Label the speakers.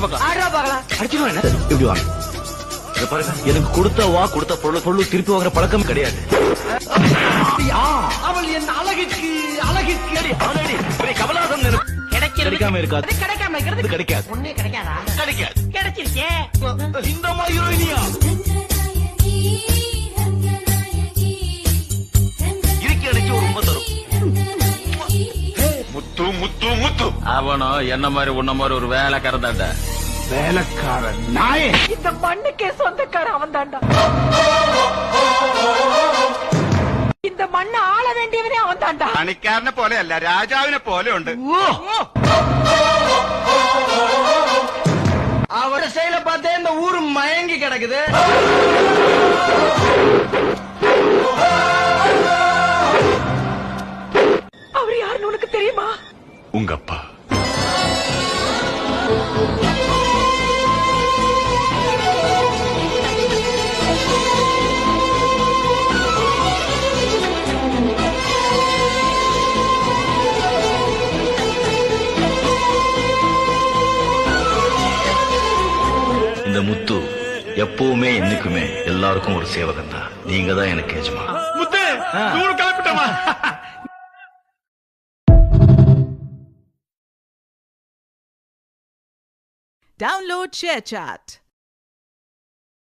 Speaker 1: இப்படி வாங்க. இங்க பாருங்க, எனக்கு கொடுத்த பொருள் திருப்பி வாங்குற பழக்கம் கிடையாது.
Speaker 2: அவள் என் அழகுக்கு
Speaker 1: கமலாசன் கிடைக்காம இருக்காது.
Speaker 2: கிடைக்காம இருக்கிறது
Speaker 1: கிடைக்காது.
Speaker 2: ஒண்ணே கிடைக்காதா?
Speaker 1: கிடைக்காது.
Speaker 2: கிடைச்சிருக்கே.
Speaker 1: இந்த மாதிரி ஹீரோயினியா இருக்கு. எனக்கு ஒரு உண்மை தரும். முத்து முத்து முத்து.
Speaker 3: அவனும் என்ன மாதிரி உன்ன மாதிரி ஒரு வேலைக்காரன் தாண்டா.
Speaker 1: வேலைக்காரன் நாயே.
Speaker 2: இந்த மண்ணுக்கே சொந்தக்காரன் அவன் தாண்டா. இந்த மண்ணை ஆள வேண்டியவனே அவன் தாண்டா.
Speaker 4: പണിക്കാരനെ പോലെയല്ല, രാജാവിനെ പോലെ ഉണ്ട്.
Speaker 2: அவட செயல பார்த்தே இந்த ஊரு மயங்கி கிடக்குது. அவர் யாருன்னு உனக்கு தெரியுமா?
Speaker 1: உங்க அப்பா. இந்த முத்து எப்பவுமே என்னைக்குமே எல்லாருக்கும் ஒரு சேவகன் தான். நீங்க தான் எனக்கு எஜமா.
Speaker 4: മുത്തേ, നൂറ് കാപ്പിട്ടമാ.
Speaker 5: Download ShareChat.